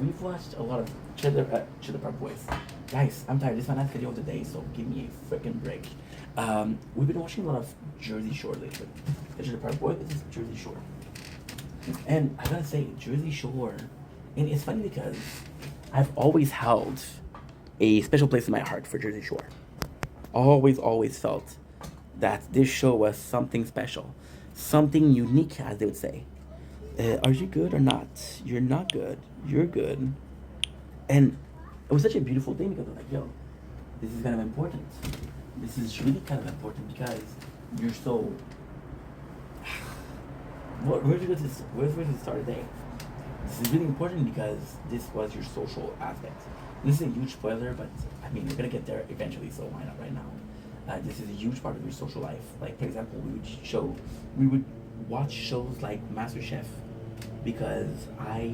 we've watched a lot of Chiller Park Boys. Guys, I'm tired. This is my last video of the day, so give me a freaking break. We've been watching a lot of Jersey Shore lately. The Chiller Park Boys, this is Jersey Shore. And I gotta say, Jersey Shore, and it's funny because I've always held a special place in my heart for Jersey Shore. Always felt that this show was something special, something unique, as they would say. Are you good or not? You're not good. You're good. And it was such a beautiful thing because I was like, yo, this is kind of important. This is really kind of important because you're so. Where's the start of the day? This is really important because this was your social aspect. This is a huge spoiler, but I mean, we're gonna get there eventually, so why not right now? This is a huge part of your social life. Like, for example, we would watch shows like MasterChef because I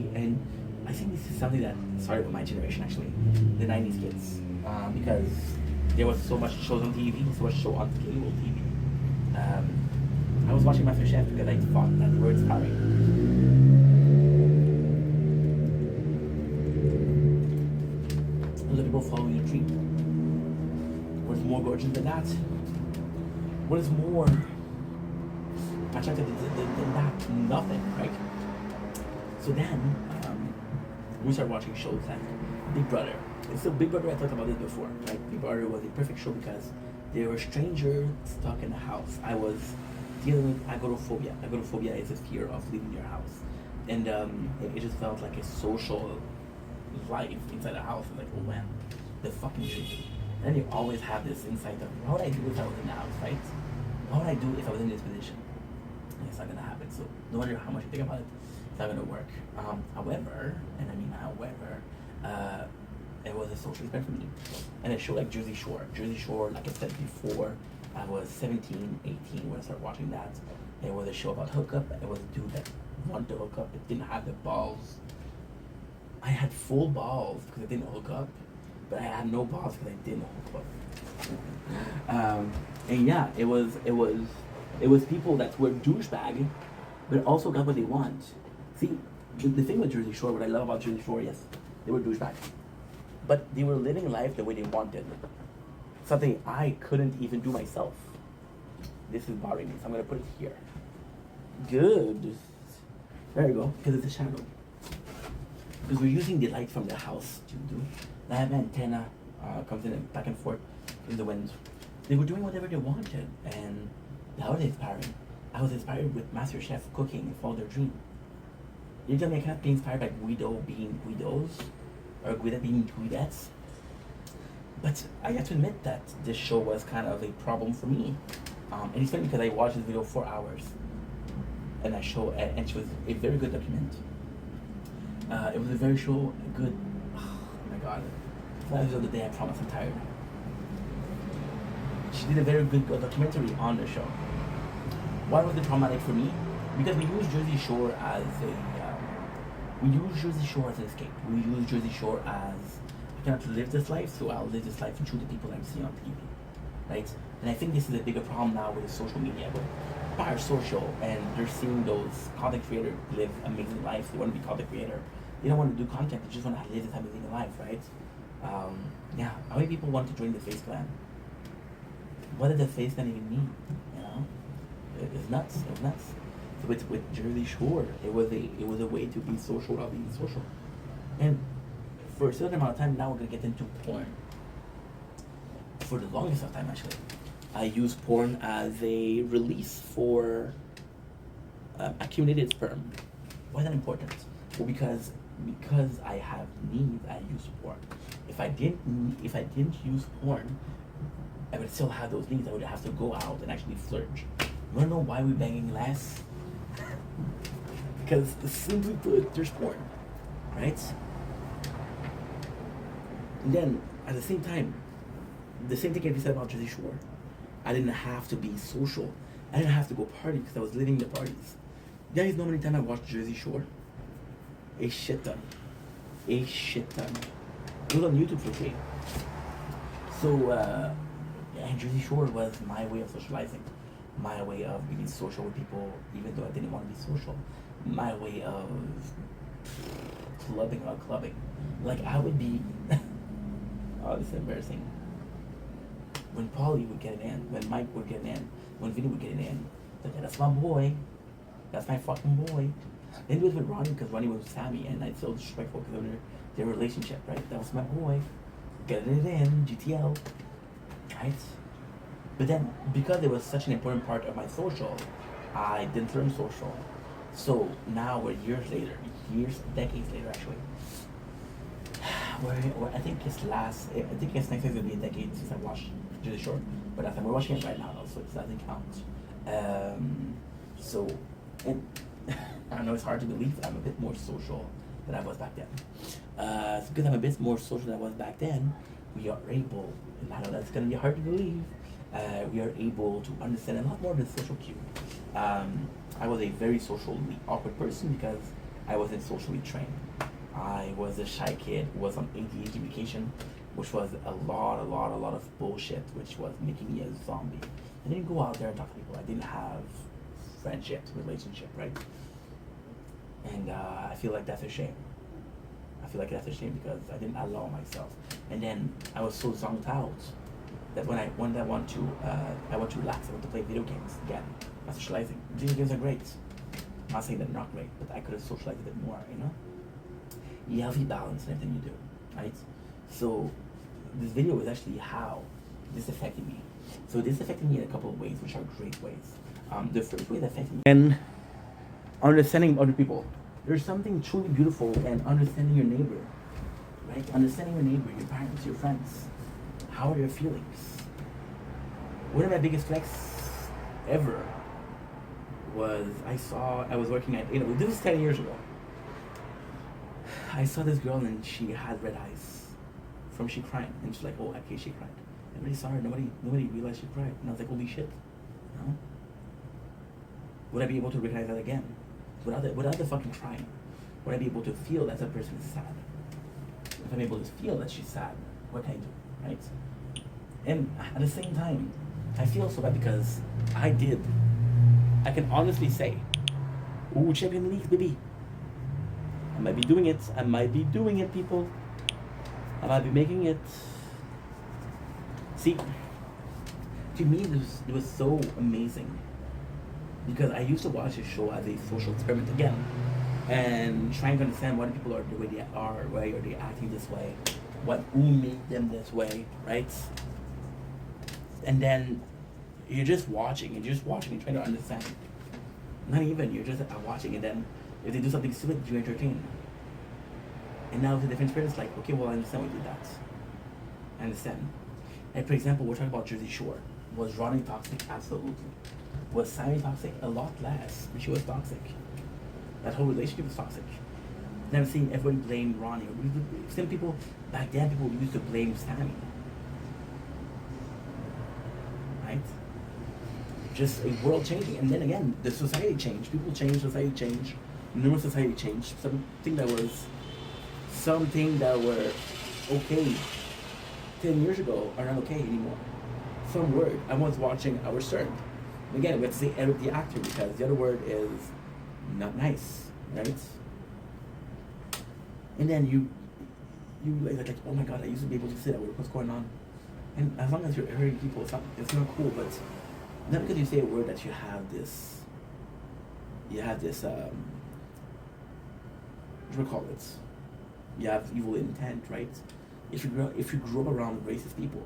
think this is something that started with my generation, actually, the 90s kids, because there was so much shows on TV, so much show on cable TV. I was watching MasterChef because I thought that they were inspiring. Other people following your dream. What is more gorgeous than that? What is more attractive than that? Nothing, right? So then, we started watching shows like Big Brother. And so Big Brother, I talked about this before, right? Big Brother was a perfect show because they were strangers stuck in a house. I was dealing with agoraphobia. Agoraphobia is a fear of leaving your house. And it just felt like a social life inside a house. Like, oh man, the fucking truth. And then you always have this insight of, what would I do if I was in the house, right? What would I do if I was in this position? And it's not gonna happen. So no matter how much you think about it, it's not gonna work. However, it was a social experiment for me. And a show like Jersey Shore, like I said before, I was 17, 18 when I started watching that. It was a show about hookup. It was a dude that wanted to hook up but didn't have the balls. I had full balls because I didn't hook up, but I had no balls because I didn't hook up. And yeah, it was people that were douchebag, but also got what they want. See, the thing with Jersey Shore, what I love about Jersey Shore, yes, they were douchebags, but they were living life the way they wanted. Something I couldn't even do myself. This is bothering me, so I'm gonna put it here. Good. There you go, because it's a shadow. Because we're using the light from the house to do. I have an antenna, comes in and back and forth in the wind. They were doing whatever they wanted, and that was inspiring. I was inspired with MasterChef cooking and follow their dream. You tell me I cannot be inspired by Guido being Guidos, or Guida being Guidettes? But I have to admit that this show was kind of a problem for me. And it's funny because I watched this video 4 hours. And and it was a very good document. It was a very good, oh my god. Last of the day, I promise I'm tired. She did a very good documentary on the show. Why was it problematic for me? Because we use Jersey Shore as an escape. We use Jersey Shore as, I cannot live this life, so I'll live this life through the people I'm seeing on TV, right? And I think this is a bigger problem now with social media, with parasocial, and they're seeing those content creators live amazing lives. They want to be content creator. They don't want to do content. They just want to live this amazing life, right? Yeah. How many people want to join the Face Clan? What does the Face Clan even mean? You know, it was nuts. It was nuts. So with Jersey Shore, it was a way to be social without being social, and for a certain amount of time, now we're gonna get into porn. For the longest of time, actually, I use porn as a release for accumulated sperm. Why is that important? Well, because I have needs, I use porn. If I didn't use porn, I would still have those needs. I would have to go out and actually splurge. You wanna know why we're banging less? Because simply put, there's porn, right? And then, at the same time, the same thing can be said about Jersey Shore. I didn't have to be social. I didn't have to go party because I was living the parties. You guys know how many times I watched Jersey Shore? A shit ton. A shit ton. It was on YouTube for free. So, and Jersey Shore was my way of socializing. My way of being social with people, even though I didn't want to be social. My way of clubbing. Like I would be, oh, this is embarrassing. When Paulie would get it in, when Mike would get it in, when Vinny would get it in, like that's my boy, that's my fucking boy. Then it was with Ronnie because Ronnie was with Sammy, and I so disrespectful because of their relationship, right? That was my boy, getting it in, GTL, right? But then because it was such an important part of my social, I didn't learn social. So now we're decades later actually. I think it's next year gonna be a decade since I watched Jersey Shore, but we're watching it right now, so it doesn't count. So, and I know it's hard to believe that I'm a bit more social than I was back then. So because I'm a bit more social than I was back then, we are able, and I know that's gonna be hard to believe, we are able to understand a lot more of the social cue. I was a very socially awkward person because I wasn't socially trained. I was a shy kid who was on ADHD medication, which was a lot of bullshit, which was making me a zombie. I didn't go out there and talk to people. I didn't have friendships, relationship, right? And I feel like that's a shame. I feel like that's a shame because I didn't allow myself. And then I was so zonked out that when I want to relax, I want to play video games again. I'm socializing. Video games are great. I'm not saying they're not great, but I could have socialized a bit more, you know? You have to balance in everything you do, right? So this video is actually how this affected me. So this affected me in a couple of ways, which are great ways. The first way that affected me and understanding other people. There's something truly beautiful in understanding your neighbor, right? Understanding your neighbor, your parents, your friends. How are your feelings? One of my biggest flex ever was I was working at, this was 10 years ago. I saw this girl and she had red eyes from she crying, and she's like, oh, okay, she cried. Everybody saw her, nobody realized she cried. And I was like, holy shit, you know? Would I be able to recognize that again? Without the fucking crying? Would I be able to feel that that person is sad? If I'm able to feel that she's sad, what can I do, right? And at the same time, I feel so bad because I can honestly say, ooh, Champion League, baby. I might be doing it, people. I might be making it. See, to me, it was so amazing because I used to watch this show as a social experiment again, and trying to understand why people are the way they are, why are they acting this way, who made them this way, right? And then you're just watching and trying to understand. Not even, you're just watching, and then if they do something stupid, you entertain. And now with a different spirit, it's like, okay, well, I understand why you did that. I understand. Like, for example, we're talking about Jersey Shore. Was Ronnie toxic? Absolutely. Was Sammy toxic? A lot less, but she was toxic. That whole relationship was toxic. Never seen everybody blame Ronnie. Some people, back then, people used to blame Sammy. Right? Just a world changing. And then again, the society changed. People changed, society changed. Newer society changed. Something that were okay 10 years ago are not okay anymore. Some word. I was watching Our Stern. Again, let's say Eric the actor because the other word is not nice, right? And then you realize like, oh my god, I used to be able to say that word. What's going on? And as long as you're hurting people, it's not cool. But not because you say a word that you have this. What do we call it? You have evil intent, right? If you grew up around racist people,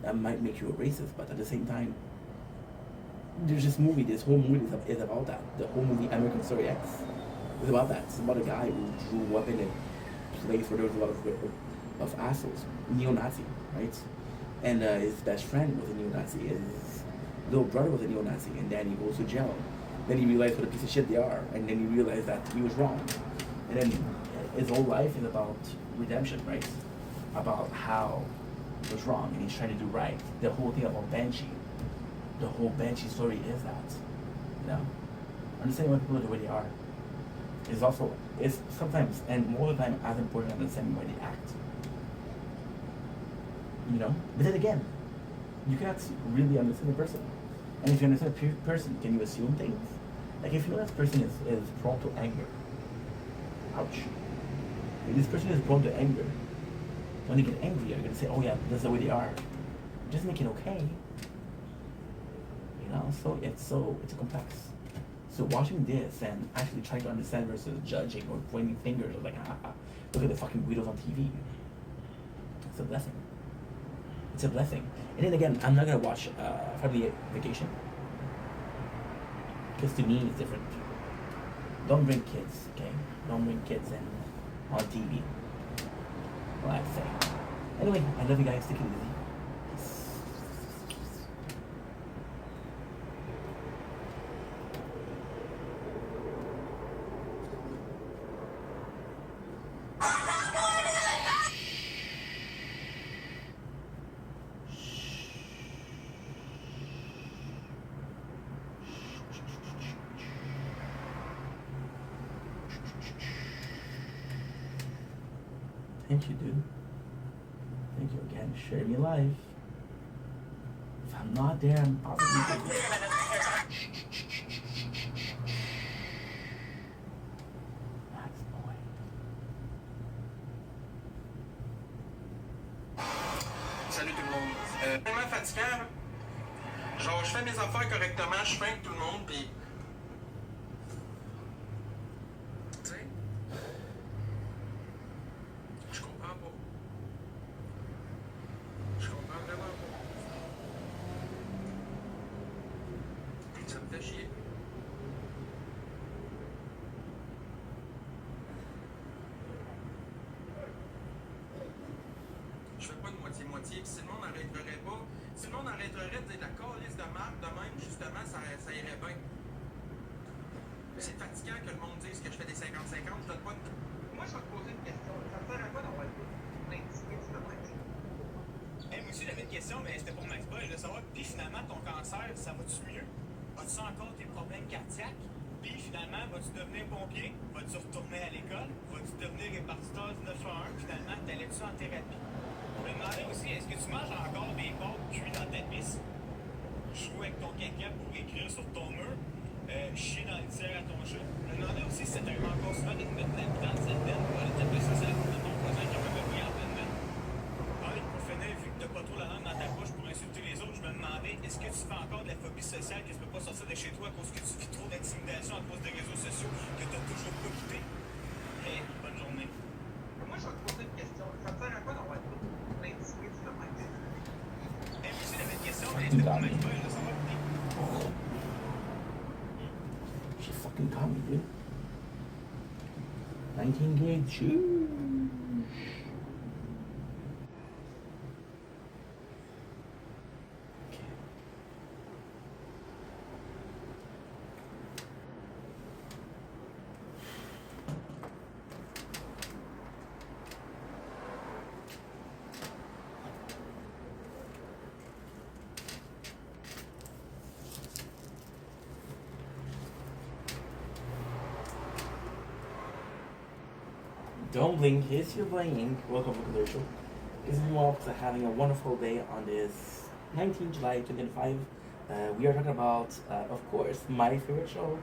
that might make you a racist. But at the same time, there's this movie. This whole movie is about that. The whole movie American Story X is about that. It's about a guy who grew up in a place where there was a lot of assholes, neo-Nazi, right? And his best friend was a neo-Nazi. His little brother was a neo-Nazi, and then he goes to jail. Then he realized what a piece of shit they are, and then he realized that he was wrong. And then his whole life is about redemption, right? About how it was wrong, and he's trying to do right. The whole thing about Banshee, the whole Banshee story is that, you know, understanding why people are the way they are is sometimes, and more of the time, as important as understanding why they act. You know, but then again, you cannot really understand the person. And if you understand a person, can you assume things? Like if you know that person is prone to anger, ouch. And this person is prone to anger. When they get angry, you're gonna say, "Oh yeah, that's the way they are." Just make it okay. You know, it's a complex. So watching this and actually trying to understand versus judging or pointing fingers or like, look at the fucking weirdos on TV. It's a blessing. It's a blessing. And then again, I'm not gonna watch Family Vacation because to me it's different. Don't bring kids, okay? Don't bring kids in on TV. Well, I'd say. Anyway, I love you guys. Take it easy. Thank you, dude. Thank you again. Share me life. If I'm not there, I'm probably busy. Max boy. Salut tout le monde. Tellement fatigant. Genre, je fais mes affaires correctement, je fais avec tout le monde, pis. Tu sais? Je comprends pas. Je comprends vraiment pas. Ça me fait chier. Je fais pas de moitié-moitié, pis si le monde n'arrêterait pas, si le monde arrêterait de dire de la calice de marque de même, justement, ça irait bien. C'est fatigant que le monde dise que je fais des 50-50, je donne pas de... Moi, je vais te poser une question. Ça te sert à quoi d'avoir plein de tickets de même? Hey, moi aussi, j'avais une question, mais c'était pour Max Boy. Je veux savoir, puis finalement, ton cancer, ça va-tu mieux? As-tu encore tes problèmes cardiaques? Puis finalement, vas-tu devenir pompier? Vas-tu retourner à l'école? Vas-tu devenir répartiteur du 911? Finalement, t'allais-tu en thérapie? Je me demandais aussi, est-ce que tu manges encore des pâtes cuites dans ta pisse? Jouer avec ton caca pour écrire sur ton mur? Chier dans le tiers à ton chat? Je me demandais aussi si t'avais encore souvent de te mettre la vie dans cette veine pour aller taper sur celle de ton voisin qui a même pris en pleine veine. Ouais, pour finir, vu que t'as pas trop la langue dans ta bouche pour insulter les autres, je me demandais, est-ce que tu fais encore de la phobie sociale, que tu peux pas sortir de chez toi à cause que tu vis trop d'intimidation à cause des réseaux sociaux que t'as toujours pas quitté? Hey, bonne journée. Moi, je vais te poser une question. Ça te sert à quoi d'avoir plein de tickets de même? Hey, moi aussi, j'avais une question, mais c'était pour Max Boy, je veux savoir. She fucking got me, dude. 19 gigs. Shoo. Okay. Don't blink, yes you're blinking. Welcome to commercial. This is Walks having a wonderful day on this 19 July 2025. We are talking about, of course, my favorite show.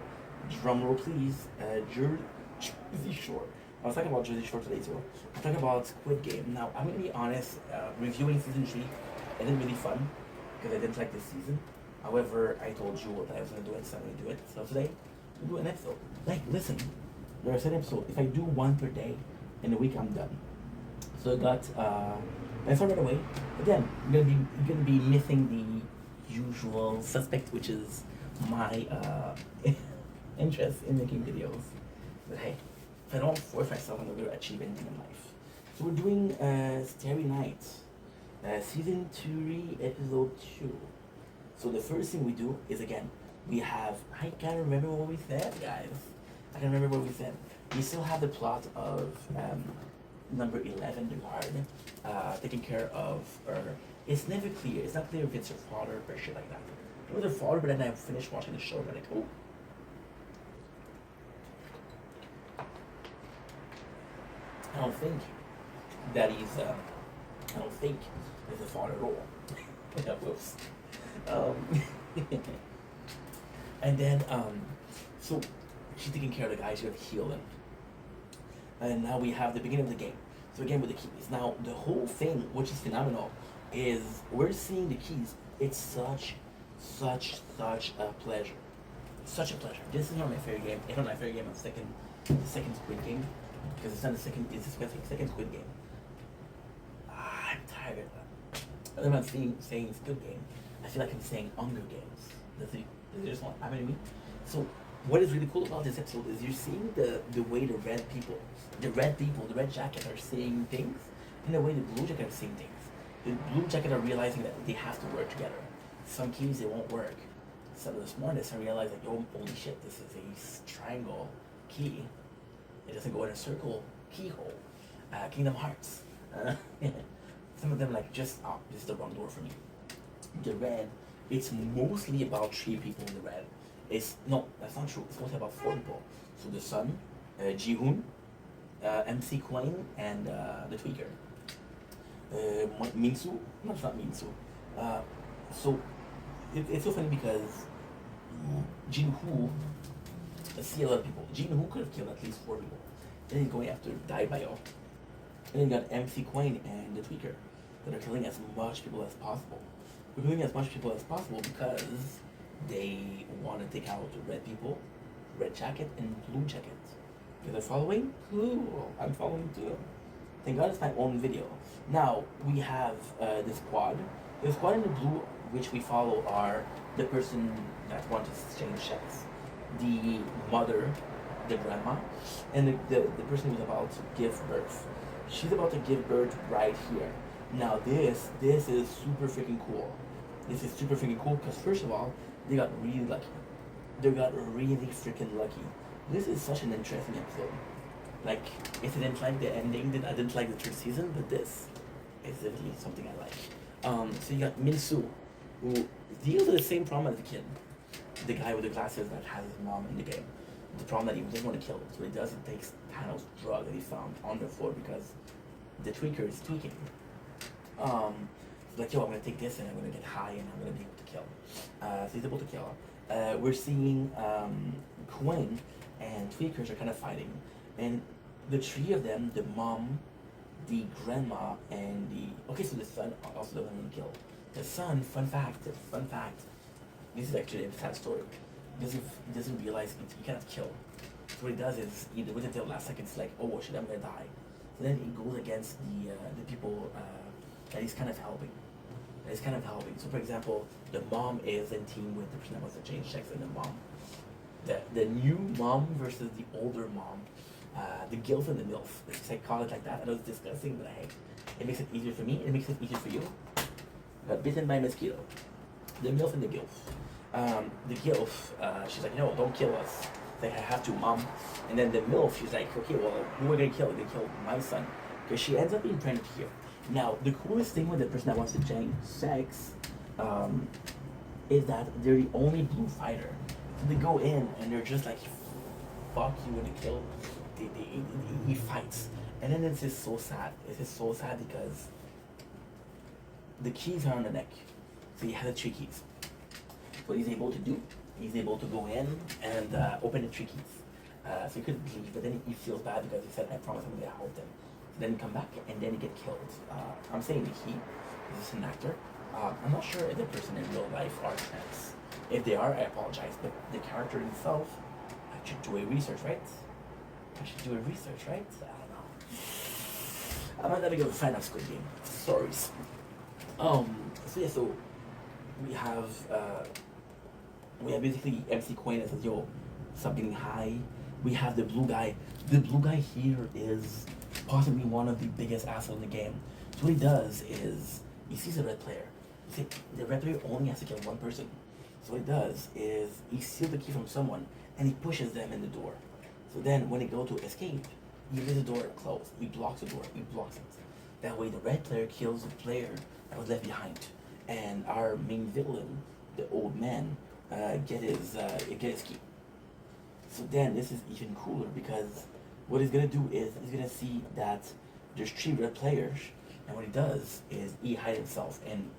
Drum roll please, Jersey Shore. I was talking about Jersey Shore today too. I'm talking about Squid Game. Now, I'm gonna be honest, reviewing season 3 isn't really fun because I didn't like this season. However, I told you that I was gonna do it, so I'm gonna do it. So today, we'll do an episode. Like, listen, there are 7 episodes. If I do one per day, in a week I'm done. So I got I started right away. Again, you're gonna be missing the usual suspect, which is my interest in making videos. But hey, if I don't force myself, I'm never achieve anything in life. So we're doing Starry Night, season 3, episode 2. So the first thing we do is, again, we have, I can't remember what we said, guys. I can remember what we said. We still have the plot of number 11, the guard, taking care of her. It's never clear. It's not clear if it's her father or shit like that. It was her father, but then I finished watching the show and I'm like, oh. I don't think that he's, I don't think he's the father at all. Whoops. And then, so she's taking care of the guy, she's gonna heal him. and now we have the beginning of the game. So again with the keys. Now the whole thing, which is phenomenal, is we're seeing the keys. It's such a pleasure. Such a pleasure. This is not my favorite game. It's not my favorite game. The second Squid Game, because it's not the second. It's the second Squid Game. I'm tired of that. Other than saying Squid Game, I feel like I'm saying Hunger Games. Does it just not happen to me? So what is really cool about this episode is you're seeing the way the red jacket are saying things, and the way the blue jacket are saying things. The blue jacket are realizing that they have to work together. Some keys they won't work. Some of the smartest are realizing, oh, holy shit, this is a triangle key. It doesn't go in a circle keyhole. Kingdom Hearts. Some of them like just, oh, this is the wrong door for me. The red, it's mostly about 3 people in the red. No, that's not true. It's mostly about 4 people. So the Sun, Ji-hoon, MC Queen, and the Tweaker. Minsu? No, it's not Minsu. So it's so funny because Jin-Hoo see a lot of people. Jin-Hoo could have killed at least 4 people. Then he's going after Dai Bayo. And then you got MC Queen and the Tweaker that are killing as much people as possible. We're killing as much people as possible because they want to take out the red people, red jacket and blue jacket. You guys are following? Cool. I'm following too. Thank God it's my own video. Now we have the squad. The squad in the blue, which we follow, are the person that wants to exchange checks, the mother, the grandma, and the person who's about to give birth. She's about to give birth right here. Now this is super freaking cool. This is super freaking cool because first of all, they got really lucky. They got really freaking lucky. This is such an interesting episode. Like, if I didn't like the ending, then I didn't like the 3rd season, but this is definitely something I like. So you got Minsu, who deals with the same problem as the kid. The guy with the glasses that has his mom in the game. The problem that he doesn't want to kill. So he does, he takes Thanos' drug that he found on the floor because the tweaker is tweaking. So like, yo, I'm gonna take this and I'm gonna get high and I'm gonna be able to kill. So he's able to kill her. We're seeing Quinn and Tweakers are kind of fighting. And the 3 of them, the mom, the grandma, and okay, so the son also doesn't want to kill. The son, fun fact, this is actually a sad story. He doesn't realize he cannot kill. So what he does is, he waits until the last second, it's like, oh shit, I'm gonna die. So then he goes against the people that he's kind of helping. So for example, the mom is in team with the person that wants to change checks and the mom. The new mom versus the older mom. The gilf and the milf. If I call it like that, I know it's disgusting, but hey, it makes it easier for me, and it makes it easier for you. Got bitten by a mosquito. The milf and the gilf. The gilf, she's like, no, don't kill us. It's like, I have to, mom. And then the milf, she's like, okay, well, who are we gonna kill? They kill my son. Because she ends up being pregnant here. Now, the coolest thing with the person that wants to change sex is that they're the only blue fighter. So they go in and they're just like, fuck you, and they kill. He fights. And then it's just so sad. It's just so sad because the keys are on the neck. So he has the 3 keys. What he's able to do, he's able to go in and open the 3 keys. So he couldn't leave, but then he feels bad because he said, I promise I'm going to help him. So then he come back and then he get killed. I'm saying he is just an actor. I'm not sure if the person in real life are trans. If they are, I apologize. But the character himself, I should do a research, right? I don't know. I'm not that big of a fan of Squid Game. Sorry. So yeah, so we have basically MC Queen that says, yo, stop getting high. We have the blue guy. The blue guy here is possibly one of the biggest assholes in the game. So what he does is, he sees a red player. The red player only has to kill 1 person. So what he does is, he steals the key from someone, and he pushes them in the door. So then, when they go to escape, he leaves the door closed. He blocks the door. He blocks it. That way, the red player kills the player that was left behind, and our main villain, the old man, get his key. So then, this is even cooler because what he's gonna do is he's gonna see that there's 3 red players, and what he does is he hides himself in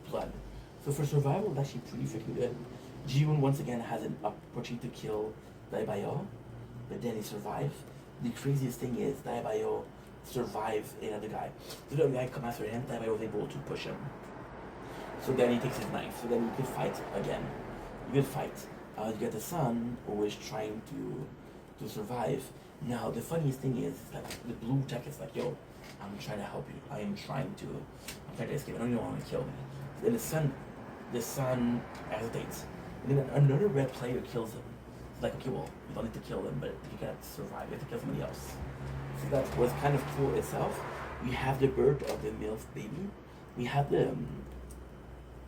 blood. So for survival, it's actually pretty freaking good. Ji-hoon once again has an opportunity to kill Dai Bayo, but then he survives. the craziest thing is Daibayo survived another guy. So the other guy come after him, Daibayo was able to push him. So then he takes his knife. So then you could fight again. You could fight. You get the son who is trying to survive. Now the funniest thing is like the blue jacket's like, yo, I'm trying to help you. I'm trying to escape. I don't even want to kill me. Then the son hesitates. And then another red player kills him. It's like, okay, well, you don't need to kill him, but you can't survive. You have to kill somebody else. So that was kind of cool itself. We have the birth of the MILF baby. We have the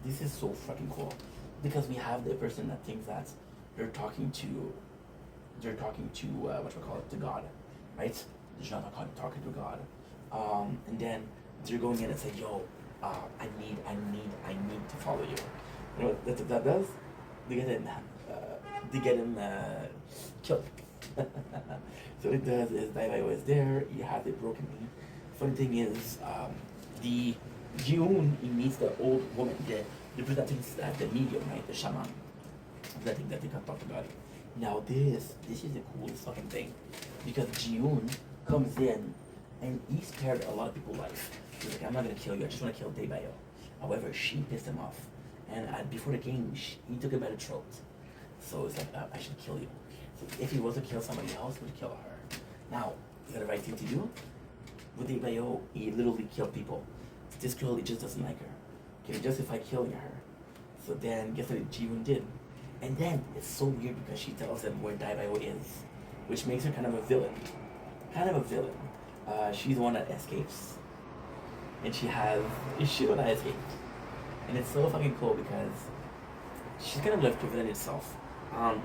this is so fucking cool because we have the person that thinks that they're talking to whatchamacallit, to God, right? They're not talking to God, and then they're going in and say, yo, I need to follow you. You know what that does? They get him killed. So what it does is Daibayo is there. You have the broken knee. Funny thing is, the Ji-hoon, he meets the old woman, the presenting the medium, right, the shaman, presenting that they can talk about it. Now this is the coolest fucking thing, because Ji-hoon comes in and he spared a lot of people's life. He's like, I'm not gonna kill you, I just want to kill Daibayo. However, she pissed him off, and before the game, he took her by the throat. So it's like, I should kill you. So if he was to kill somebody else, he would kill her. Now, is that the right thing to do? With Daibayo, he literally killed people. This girl, he just doesn't like her. Can justify killing her. So then, guess what Ji-hoon did? And then, it's so weird because she tells him where Daibayo is, which makes her kind of a villain. She's the one that escapes. And she's the one that escaped. And it's so fucking cool because she's kind of left to villain itself.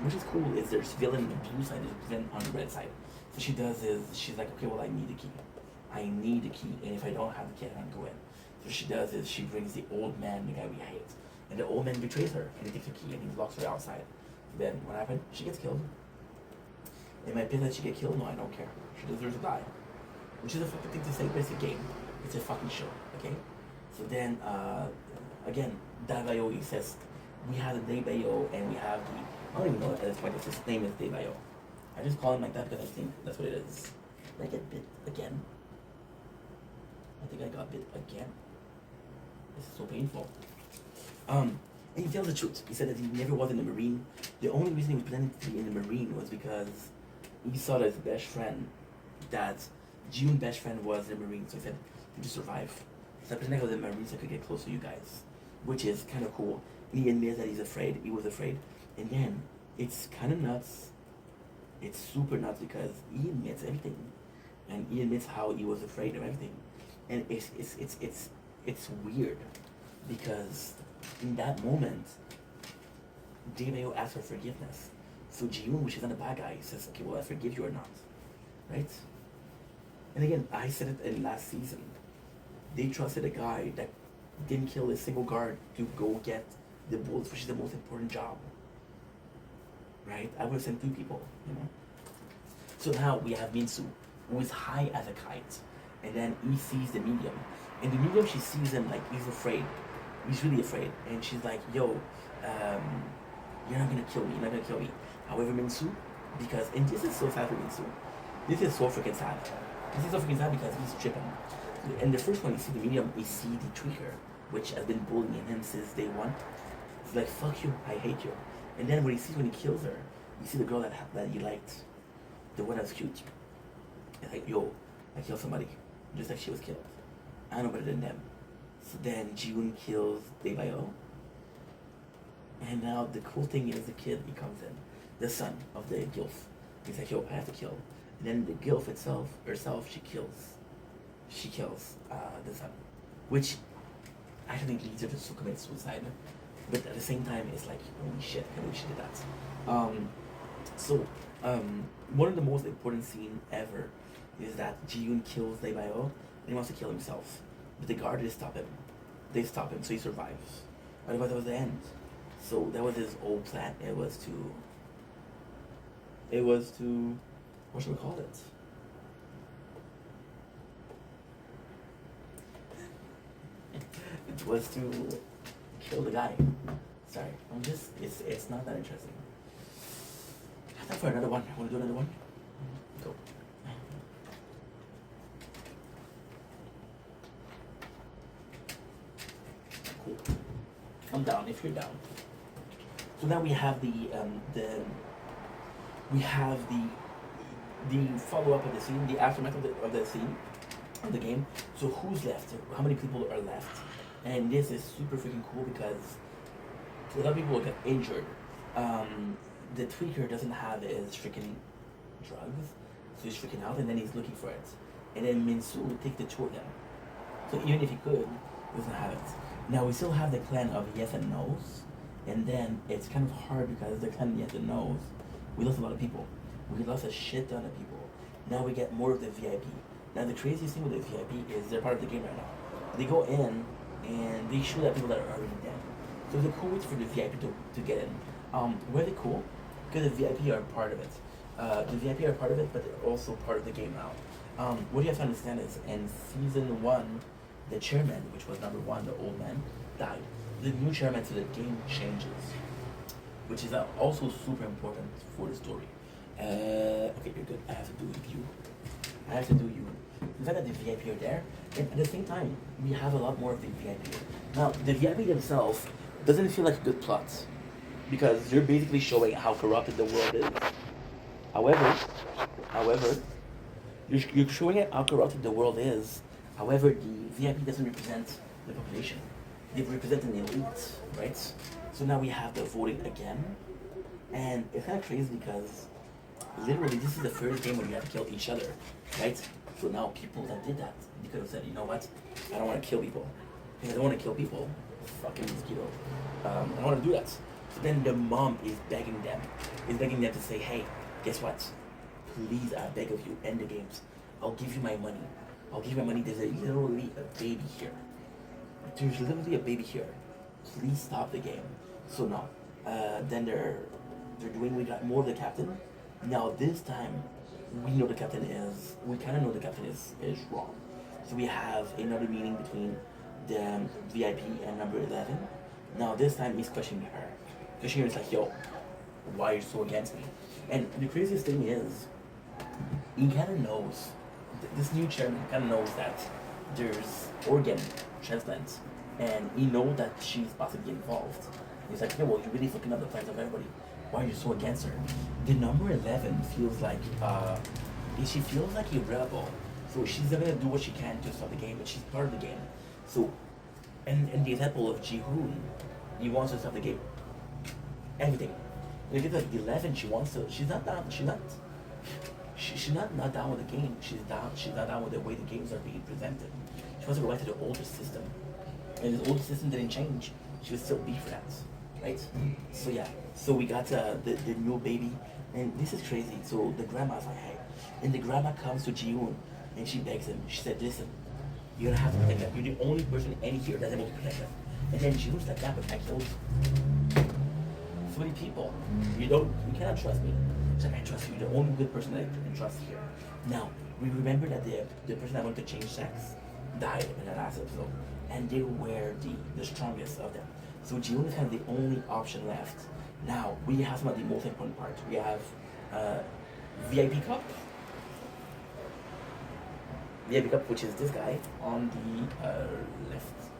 Which is cool is there's villain on the blue side, there's villain on the red side. So she does is, she's like, okay, well, I need the key. And if I don't have the key, I can't go in. So she does is she brings the old man, the guy we hate. And the old man betrays her, and he takes the key and he locks her outside. Then what happened? She gets killed. Am I pissed that she get killed? No, I don't care. She deserves to die. Which is a fucking thing to say, but it's a game. It's a fucking show, okay? So then, again, Daibayo, he says, we have the Daibayo, and we have the, I don't even know at this point if his name is Daibayo. I just call him like that because I think that's what it is. Did I get bit again? I think I got bit again. This is so painful. And he tells the truth. He said that he never was in the Marine. The only reason he was pretending to be in the Marine was because he saw that his best friend, that Ji-hoon's best friend was in the Marine, so he said he just survive. So I pretended I was in the Marine so I could get close to you guys, which is kind of cool. And he admits that he's afraid. He was afraid. And then it's kind of nuts. It's super nuts because he admits everything, and he admits how he was afraid of everything. And it's weird because in that moment, Daibayo asks for forgiveness. So Ji-hoon, which is not a bad guy, says, okay, well, I forgive you or not, right? And again, I said it in last season. They trusted a guy that didn't kill a single guard to go get the bullets, which is the most important job, right? I would have sent 2 people, you know? So now we have Minsu, who is high as a kite, and then he sees the medium. And the medium, she sees him like he's afraid. He's really afraid. And she's like, yo, you're not gonna kill me, you're not gonna kill me. However, Minsu, because, and this is so sad for Minsu. This is so freaking sad. This is so freaking sad because he's tripping. And the first one, you see the medium, you see the tweaker, which has been bullying him since day one. He's like, fuck you, I hate you. And then when he kills her, you see the girl that he liked, the one that's cute. It's like, yo, I killed somebody, just like she was killed. I know better than them. So then Ji-hoon kills Daibayo. And now the cool thing is the kid, he comes in, the son of the gilf. He's like, yo, I have to kill. And then the gilf herself, she kills the son, which actually leads her to commit suicide. But at the same time, it's like, holy shit, I can't believe she did that. One of the most important scenes ever is that Ji-hoon kills Daibayo and he wants to kill himself. But the guard, stop him. They stop him, so he survives. Otherwise, that was the end. So that was his old plan. It was to, what should we call it? It was to kill the guy. Sorry, it's not that interesting. I thought for another one. Want to do another one? Go. I'm down if you're down. So now we have the follow up of the scene, the aftermath of the scene of the game. So who's left? How many people are left? And this is super freaking cool because a lot of people get injured. The tweaker doesn't have his freaking drugs, so he's freaking out, and then he's looking for it. And then Minsu takes the two of them. So even if he could, he doesn't have it. Now we still have the clan of yes and no's, and then it's kind of hard because the clan of yes and no's, we lost a lot of people. We lost a shit ton of people. Now we get more of the VIP. Now the craziest thing with the VIP is they're part of the game right now. They go in and they shoot at people that are already dead. So it's a cool way for the VIP to get in. Why are they cool? Because the VIP are part of it. The VIP are part of it, but they're also part of the game now. What you have to understand is in season 1, the chairman, which was number 1, the old man, died. The new chairman, so the game changes, which is also super important for the story. Okay, you're good. I have to do you. I have to do you. The fact that the VIP are there, and at the same time, we have a lot more of the VIP. Now, the VIP themselves doesn't feel like a good plot, because they're basically showing how corrupted the world is. However, you're showing it how corrupted the world is. However, the VIP doesn't represent the population. They represent an elite, right? So now we have the voting again, and it's kind of crazy because literally this is the first game where you have to kill each other, right? So now people that did that, they could have said, you know what? I don't want to kill people. If I don't want to kill people, fucking mosquito. I don't want to do that. So then the mom is begging them to say, hey, guess what? Please, I beg of you, end the games. I'll give you my money. There's literally a baby here. Please stop the game. So now, then they're doing, we got more of the captain. Now this time, we kind of know the captain is wrong. So we have another meeting between the VIP and number 11. Now this time he's questioning her. Questioning her is like, yo, why are you so against me? And the craziest thing is, he kind of knows, this new chairman kind of knows that there's organ transplants, and he knows that she's possibly involved. He's like, yeah, well, you're really fucking up the plans of everybody. Why are you so against her? The number 11 feels like, she feels like a rebel. So she's gonna do what she can to stop the game, but she's part of the game. So, and the example of Ji-hoon, he wants to stop the game. Everything. Look at the 11, she's not down, she's not down with the game. She's not down with the way the games are being presented. She wants to go back to the older system. And the older system didn't change. She would still be for that. Right? So yeah. So we got the new baby, and this is crazy. So the grandma's like, hey. And the grandma comes to Ji-hoon and she begs him. She said, listen, you're gonna have to protect them. You're the only person in here that's able to protect them. And then Ji-hoon's like, yeah, but I killed so many people. You cannot trust me. She's like, I trust you. You're the only good person that I can trust here. Now, we remember that the person that wanted to change sex died in the last episode. And they were the strongest of them. So Ji-hoon is kind of the only option left. Now, we have some of the most important parts. We have VIP Cup. VIP Cup, which is this guy on the left.